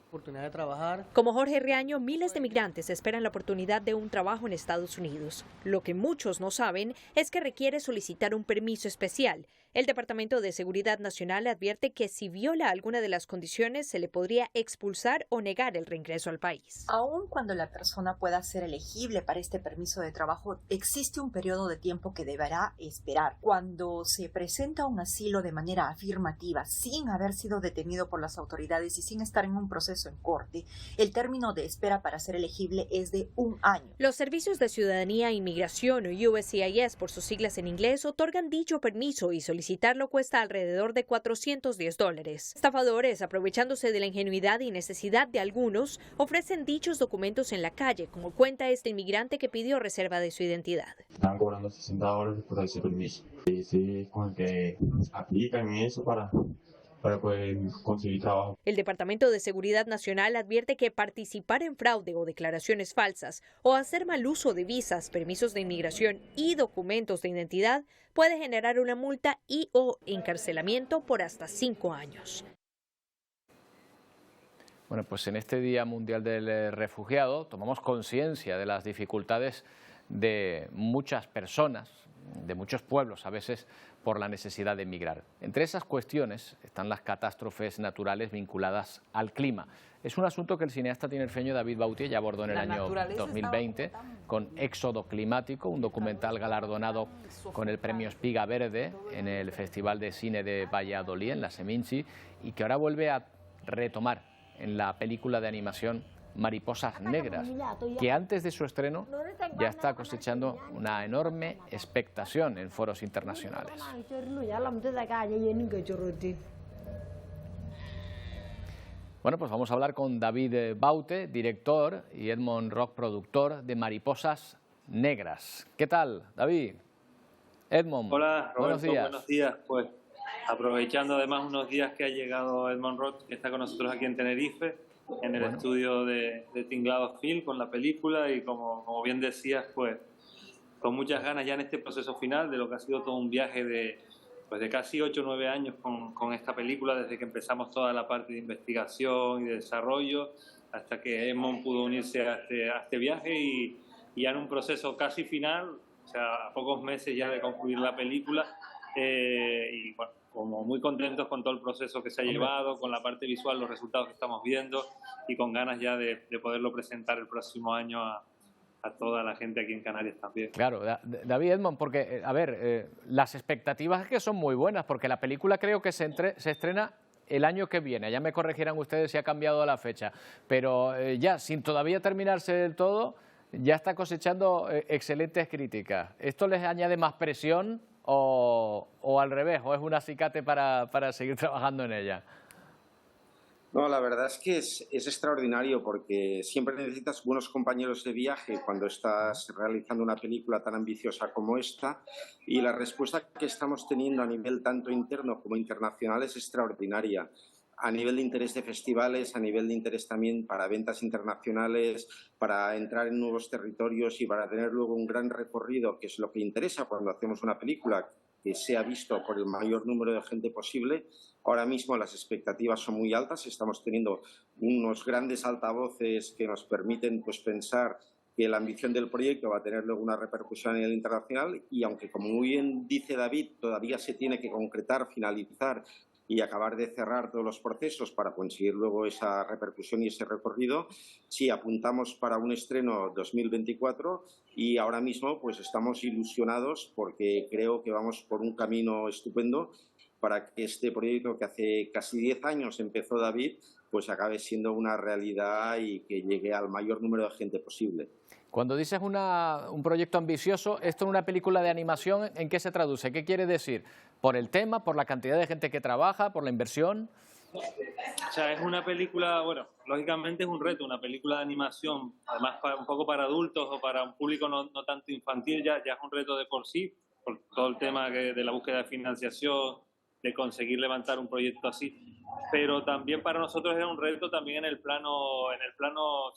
Oportunidad de trabajar. Como Jorge Riaño, miles de migrantes esperan la oportunidad de un trabajo en Estados Unidos. Lo que muchos no saben es que requiere solicitar un permiso especial. El Departamento de Seguridad Nacional advierte que si viola alguna de las condiciones se le podría expulsar o negar el reingreso al país. Aun cuando la persona pueda ser elegible para este permiso de trabajo, existe un periodo de tiempo que deberá esperar. Cuando se presenta un asilo de manera afirmativa, sin haber sido detenido por las autoridades y sin estar en un proceso en corte, el término de espera para ser elegible es de 1 año. Los servicios de ciudadanía e inmigración, o USCIS por sus siglas en inglés, otorgan dicho permiso y solicitan solicitarlo cuesta alrededor de $410. Estafadores, aprovechándose de la ingenuidad y necesidad de algunos, ofrecen dichos documentos en la calle, como cuenta este inmigrante que pidió reserva de su identidad. Están cobrando $60 por ese permiso. Sí, con que aplican eso para poder conseguir trabajo. El Departamento de Seguridad Nacional advierte que participar en fraude o declaraciones falsas o hacer mal uso de visas, permisos de inmigración y documentos de identidad puede generar una multa y o encarcelamiento por hasta 5 años. Bueno, pues en este Día Mundial del Refugiado tomamos conciencia de las dificultades de muchas personas, de muchos pueblos, a veces por la necesidad de emigrar. Entre esas cuestiones están las catástrofes naturales vinculadas al clima. Es un asunto que el cineasta tinerfeño David Bautier ya abordó en el año 2020 con Éxodo Climático, un documental galardonado con el premio Espiga Verde en el Festival de Cine de Valladolid, en la Seminci, y que ahora vuelve a retomar en la película de animación Mariposas Negras, que antes de su estreno ya está cosechando una enorme expectación en foros internacionales. Bueno, pues vamos a hablar con David Baute, director, y Edmond Rock, productor de Mariposas Negras. ¿Qué tal, David? Edmond, hola, Roberto, buenos días. Buenos días. Pues aprovechando además unos días que ha llegado Edmond Rock, que está con nosotros aquí en Tenerife, en el estudio de Tinglado Film con la película, y como bien decías, pues con muchas ganas ya en este proceso final de lo que ha sido todo un viaje de casi 8 o 9 años con esta película, desde que empezamos toda la parte de investigación y de desarrollo hasta que Edmond pudo unirse a este viaje y ya en un proceso casi final, o sea, a pocos meses ya de concluir la película, y bueno, como muy contentos con todo el proceso que se ha llevado, con la parte visual, los resultados que estamos viendo, y con ganas ya de poderlo presentar el próximo año a toda la gente aquí en Canarias también. Claro, David, Edmond, porque, a ver, las expectativas es que son muy buenas, porque la película creo que se estrena el año que viene, ya me corregirán ustedes si ha cambiado la fecha, pero ya, sin todavía terminarse del todo, ya está cosechando excelentes críticas. ¿Esto les añade más presión o al revés, o es un acicate para seguir trabajando en ella? No, la verdad es que es extraordinario, porque siempre necesitas buenos compañeros de viaje cuando estás realizando una película tan ambiciosa como esta, y la respuesta que estamos teniendo a nivel tanto interno como internacional es extraordinaria. A nivel de interés de festivales, a nivel de interés también para ventas internacionales, para entrar en nuevos territorios y para tener luego un gran recorrido, que es lo que interesa cuando hacemos una película, que sea visto por el mayor número de gente posible. Ahora mismo las expectativas son muy altas, estamos teniendo unos grandes altavoces que nos permiten pensar que la ambición del proyecto va a tener luego una repercusión a nivel internacional, y aunque, como muy bien dice David, todavía se tiene que concretar, finalizar y acabar de cerrar todos los procesos para conseguir luego esa repercusión y ese recorrido, sí apuntamos para un estreno 2024, y ahora mismo pues estamos ilusionados porque creo que vamos por un camino estupendo para que este proyecto, que hace casi 10 años empezó David, pues acabe siendo una realidad y que llegue al mayor número de gente posible. Cuando dices un proyecto ambicioso, ¿esto en una película de animación en qué se traduce? ¿Qué quiere decir? ¿Por el tema, por la cantidad de gente que trabaja, por la inversión? O sea, es una película, bueno, lógicamente es un reto, una película de animación, además un poco para adultos o para un público no tanto infantil, ya es un reto de por sí, por todo el tema de la búsqueda de financiación, de conseguir levantar un proyecto así, pero también para nosotros era un reto también en el plano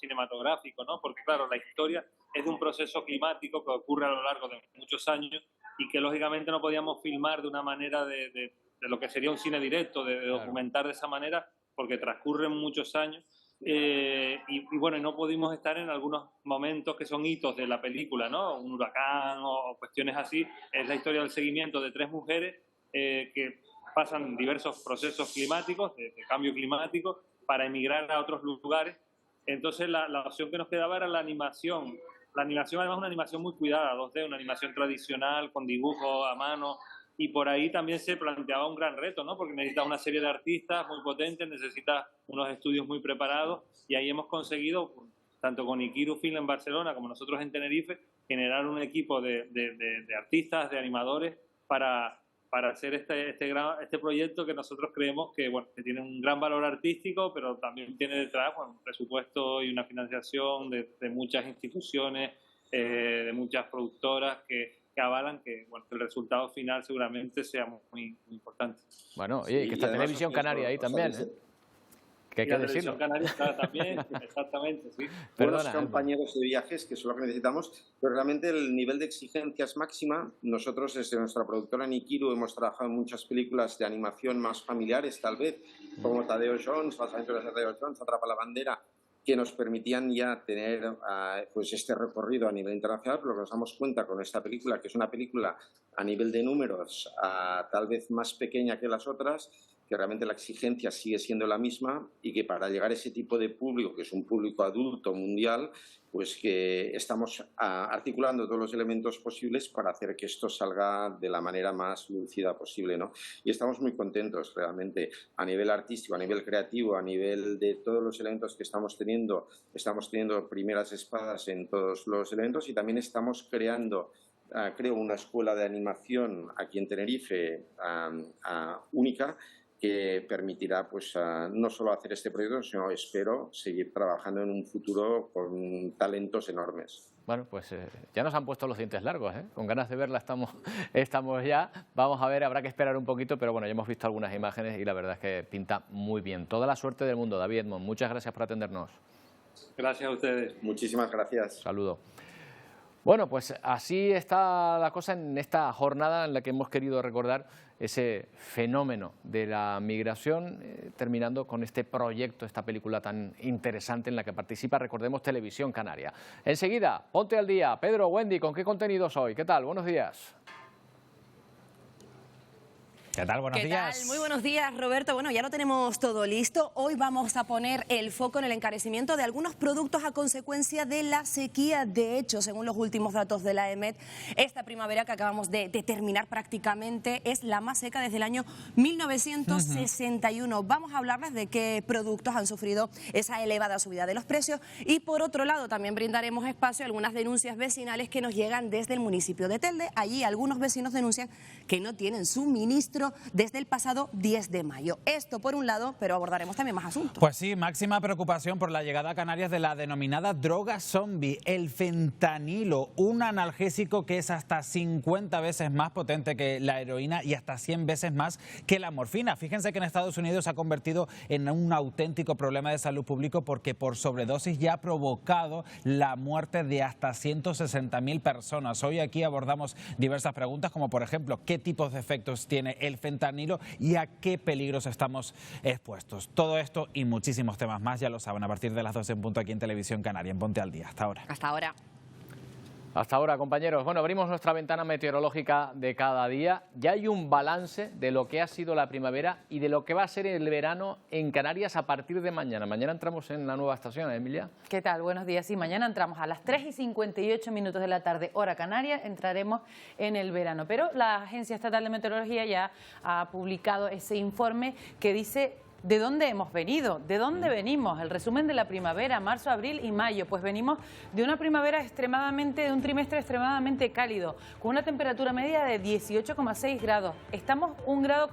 cinematográfico, ¿no? Porque claro, la historia es de un proceso climático que ocurre a lo largo de muchos años y que lógicamente no podíamos filmar de una manera de lo que sería un cine directo, de documentar de esa manera, porque transcurren muchos años, y bueno, no pudimos estar en algunos momentos que son hitos de la película, ¿no? Un huracán o cuestiones así. Es la historia del seguimiento de 3 mujeres que pasan diversos procesos climáticos, de cambio climático, para emigrar a otros lugares. Entonces la opción que nos quedaba era la animación. La animación, además, es una animación muy cuidada, 2D, una animación tradicional, con dibujo a mano, y por ahí también se planteaba un gran reto, ¿no? Porque necesitas una serie de artistas muy potentes, necesitas unos estudios muy preparados, y ahí hemos conseguido, tanto con Ikiru Film en Barcelona como nosotros en Tenerife, generar un equipo de artistas, de animadores, para para hacer este proyecto que nosotros creemos que, bueno, que tiene un gran valor artístico, pero también tiene detrás, bueno, un presupuesto y una financiación de muchas instituciones, de muchas productoras que avalan que, bueno, que el resultado final seguramente sea muy importante. Bueno, oye, que está Televisión Canaria ahí también, ¿eh? Que hay que decirlo. Canaria está también, exactamente, sí. Buenos compañeros de viajes, que es lo que necesitamos, pero realmente el nivel de exigencia es máxima. Nosotros desde nuestra productora Nikiru hemos trabajado en muchas películas de animación más familiares, tal vez, como Tadeo Jones, Las aventuras de Tadeo Jones, Atrapa la bandera, que nos permitían ya tener pues este recorrido a nivel internacional, pero nos damos cuenta con esta película, que es una película a nivel de números tal vez más pequeña que las otras, que realmente la exigencia sigue siendo la misma y que para llegar a ese tipo de público, que es un público adulto mundial, pues que estamos articulando todos los elementos posibles para hacer que esto salga de la manera más lúcida posible, ¿no? Y estamos muy contentos realmente a nivel artístico, a nivel creativo, a nivel de todos los elementos que estamos teniendo primeras espadas en todos los elementos y también estamos creando creo una escuela de animación aquí en Tenerife única, que permitirá pues no solo hacer este proyecto, sino espero seguir trabajando en un futuro con talentos enormes. Bueno, pues ya nos han puesto los dientes largos, ¿eh? Con ganas de verla estamos ya. Vamos a ver, habrá que esperar un poquito, pero bueno, ya hemos visto algunas imágenes y la verdad es que pinta muy bien. Toda la suerte del mundo, David Edmond. Muchas gracias por atendernos. Gracias a ustedes. Muchísimas gracias. Saludo. Bueno, pues así está la cosa en esta jornada en la que hemos querido recordar ese fenómeno de la migración, terminando con este proyecto, esta película tan interesante en la que participa, recordemos, Televisión Canaria. Enseguida, ponte al día. Pedro, Wendy, ¿con qué contenidos hoy? ¿Qué tal? Buenos días. ¿Qué tal? Buenos días. Muy buenos días, Roberto. Bueno, ya lo tenemos todo listo. Hoy vamos a poner el foco en el encarecimiento de algunos productos a consecuencia de la sequía. De hecho, según los últimos datos de la EMET, esta primavera que acabamos de terminar prácticamente es la más seca desde el año 1961. Vamos a hablarles de qué productos han sufrido esa elevada subida de los precios y, por otro lado, también brindaremos espacio a algunas denuncias vecinales que nos llegan desde el municipio de Telde. Allí algunos vecinos denuncian que no tienen suministro desde el pasado 10 de mayo. Esto por un lado, pero abordaremos también más asuntos. Pues sí, máxima preocupación por la llegada a Canarias de la denominada droga zombie, el fentanilo, un analgésico que es hasta 50 veces más potente que la heroína y hasta 100 veces más que la morfina. Fíjense que en Estados Unidos se ha convertido en un auténtico problema de salud público porque por sobredosis ya ha provocado la muerte de hasta 160.000 personas. Hoy aquí abordamos diversas preguntas como por ejemplo, ¿qué tipos de efectos tiene el fentanilo y a qué peligros estamos expuestos? Todo esto y muchísimos temas más, ya lo saben, a partir de las 12 en punto aquí en Televisión Canaria, en Ponte al Día. Hasta ahora. Hasta ahora. Hasta ahora, compañeros. Bueno, abrimos nuestra ventana meteorológica de cada día. Ya hay un balance de lo que ha sido la primavera y de lo que va a ser el verano en Canarias a partir de mañana. Mañana entramos en la nueva estación, Emilia. ¿Qué tal? Buenos días. Sí, mañana entramos a las 3:58 de la tarde, hora canaria, entraremos en el verano. Pero la Agencia Estatal de Meteorología ya ha publicado ese informe que dice ¿de dónde hemos venido? ¿De dónde venimos? El resumen de la primavera, marzo, abril y mayo. Pues venimos de una primavera de un trimestre extremadamente cálido, con una temperatura media de 18,6 grados. Estamos 1,9 grados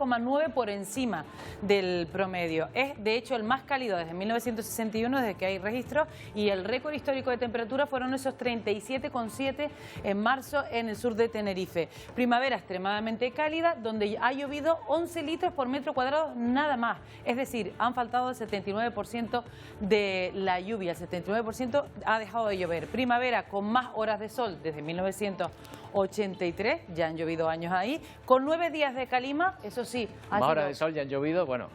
por encima del promedio. Es, de hecho, el más cálido desde 1961, desde que hay registro, y el récord histórico de temperatura fueron esos 37,7 en marzo en el sur de Tenerife. Primavera extremadamente cálida, donde ha llovido 11 litros por metro cuadrado, nada más. Es decir, han faltado el 79% de la lluvia, el 79% ha dejado de llover. Primavera con más horas de sol desde 1983, ya han llovido años ahí, con 9 días de calima, eso sí. Más horas de sol ya han llovido, bueno.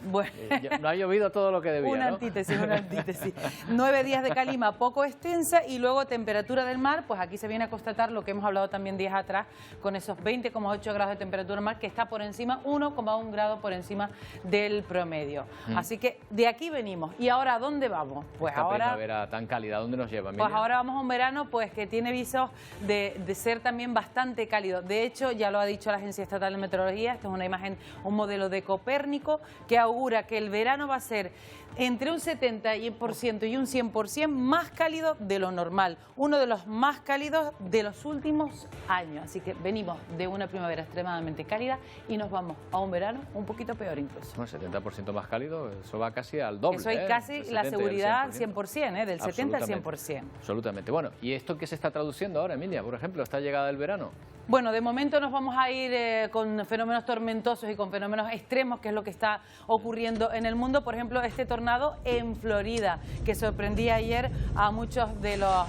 No ha llovido todo lo que debía, una antítesis. 9 días de calima poco extensa y luego temperatura del mar, pues aquí se viene a constatar lo que hemos hablado también días atrás, con esos 20,8 grados de temperatura del mar, que está por encima, 1,1 grado por encima del promedio. Así que de aquí venimos. ¿Y ahora a dónde vamos? Pues esta primavera tan cálida, ¿a dónde nos lleva, Emilia? Pues ahora vamos a un verano pues que tiene visos de ser también bastante cálido. De hecho, ya lo ha dicho la Agencia Estatal de Meteorología, esta es una imagen, un modelo de Copérnico, que augura que el verano va a ser entre un 70% y un 100% más cálido de lo normal, uno de los más cálidos de los últimos años. Así que venimos de una primavera extremadamente cálida y nos vamos a un verano un poquito peor incluso. Bueno, 70% más cálido, eso va casi al doble. Eso hay casi la seguridad al 100%, del 70 al 100%. Absolutamente. Bueno, ¿y esto qué se está traduciendo ahora, Emilia? Por ejemplo, esta llegada del verano. Bueno, de momento nos vamos a ir con fenómenos tormentosos y con fenómenos extremos, que es lo que está ocurriendo en el mundo. Por ejemplo, este tornado en Florida, que sorprendía ayer a muchos de los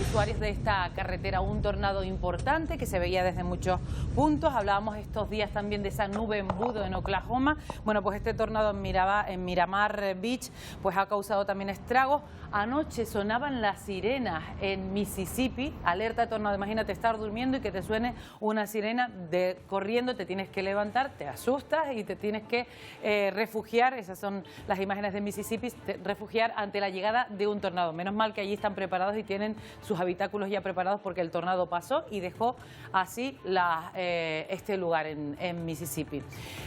usuarios de esta carretera. Un tornado importante que se veía desde muchos puntos. Hablábamos estos días también de esa nube embudo en Oklahoma. Bueno, pues este tornado en Miramar Beach pues ha causado también estragos. Anoche sonaban las sirenas en Mississippi, alerta de tornado. Imagínate estar durmiendo y que te suene una sirena corriendo, te tienes que levantar, te asustas y te tienes que refugiar. Esas son las imágenes de Mississippi, refugiar ante la llegada de un tornado. Menos mal que allí están preparados y tienen sus habitáculos ya preparados, porque el tornado pasó y dejó así este lugar en Mississippi.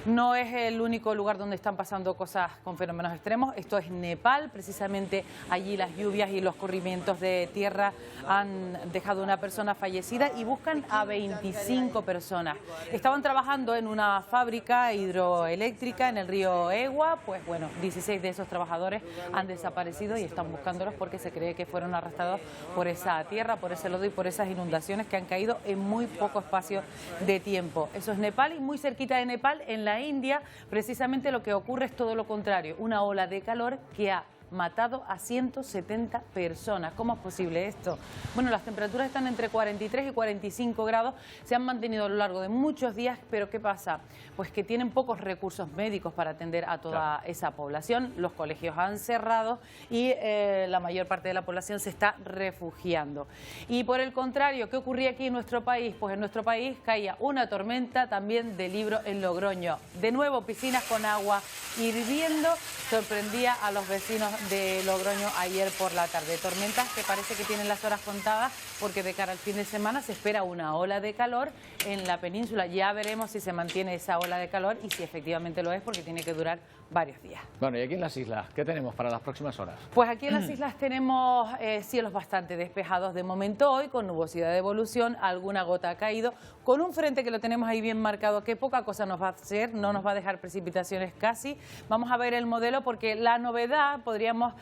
No es el único lugar donde están pasando cosas con fenómenos extremos. Esto es Nepal, precisamente allí las lluvias y los corrimientos de tierra han dejado una persona fallecida y buscan a 25 personas. Estaban trabajando en una fábrica hidroeléctrica en el río Ewa. Pues bueno, 16 de esos trabajadores han desaparecido y están buscándolos porque se cree que fueron arrastrados por esa tierra, por ese lodo y por esas inundaciones que han caído en muy poco espacio de tiempo. Eso es Nepal, y muy cerquita de Nepal, en la India, precisamente lo que ocurre es todo lo contrario, una ola de calor que ha matado a 170 personas. ¿Cómo es posible esto? Bueno, las temperaturas están entre 43 y 45 grados, se han mantenido a lo largo de muchos días, pero ¿qué pasa? Pues que tienen pocos recursos médicos para atender a toda esa población, los colegios han cerrado y la mayor parte de la población se está refugiando. Y por el contrario, ¿qué ocurría aquí en nuestro país? Pues en nuestro país caía una tormenta también de libro en Logroño. De nuevo, piscinas con agua hirviendo, sorprendía a los vecinos de Logroño ayer por la tarde. Tormentas que parece que tienen las horas contadas, porque de cara al fin de semana se espera una ola de calor en la península. Ya veremos si se mantiene esa ola de calor y si efectivamente lo es, porque tiene que durar varios días. Bueno, y aquí en las islas, ¿qué tenemos para las próximas horas? Pues aquí en las islas tenemos cielos bastante despejados de momento hoy, con nubosidad de evolución, alguna gota ha caído, con un frente que lo tenemos ahí bien marcado, que poca cosa nos va a hacer, no nos va a dejar precipitaciones casi. Vamos a ver el modelo, porque la novedad podríamos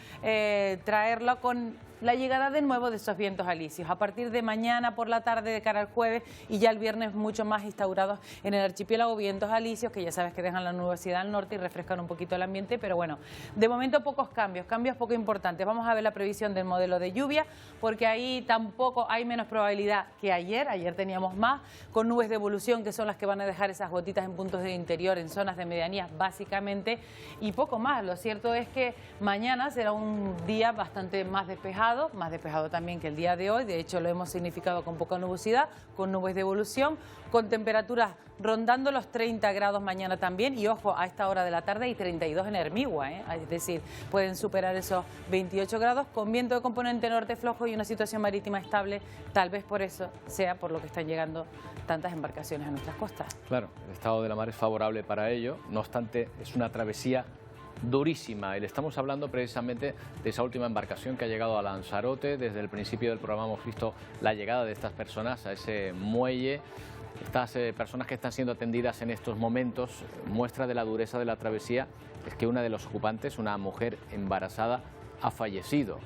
traerla con la llegada de nuevo de esos vientos alisios. A partir de mañana por la tarde, de cara al jueves, y ya el viernes mucho más instaurados en el archipiélago, vientos alisios, que ya sabes que dejan la nubosidad al norte y refrescan un poquito el ambiente, pero bueno, de momento pocos cambios poco importantes. Vamos a ver la previsión del modelo de lluvia, porque ahí tampoco hay menos probabilidad que ayer teníamos más, con nubes de evolución, que son las que van a dejar esas gotitas en puntos de interior, en zonas de medianías básicamente, y poco más. Lo cierto es que mañana será un día bastante más despejado también que el día de hoy. De hecho, lo hemos significado con poca nubosidad, con nubes de evolución, con temperaturas rondando los 30 grados mañana también, y ojo, a esta hora de la tarde hay 32 en Hermigua, es decir, pueden superar esos 28 grados, con viento de componente norte flojo y una situación marítima estable. Tal vez por eso sea por lo que están llegando tantas embarcaciones a nuestras costas. Claro, el estado de la mar es favorable para ello, no obstante, es una travesía durísima, y le estamos hablando precisamente de esa última embarcación que ha llegado a Lanzarote. Desde el principio del programa hemos visto la llegada de estas personas a ese muelle. Estas personas que están siendo atendidas en estos momentos, muestra de la dureza de la travesía es que una de los ocupantes, una mujer embarazada, ha fallecido.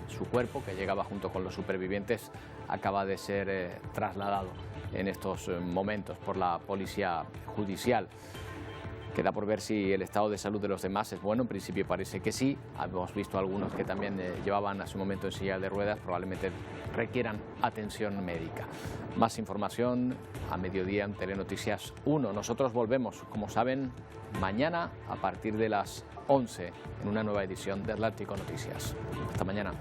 Su cuerpo, que llegaba junto con los supervivientes, acaba de ser trasladado en estos momentos por la policía judicial. Queda por ver si el estado de salud de los demás es bueno. En principio parece que sí. Hemos visto algunos que también llevaban a su momento en silla de ruedas, probablemente requieran atención médica. Más información a mediodía en Telenoticias 1. Nosotros volvemos, como saben, mañana a partir de las 11 en una nueva edición de Atlántico Noticias. Hasta mañana.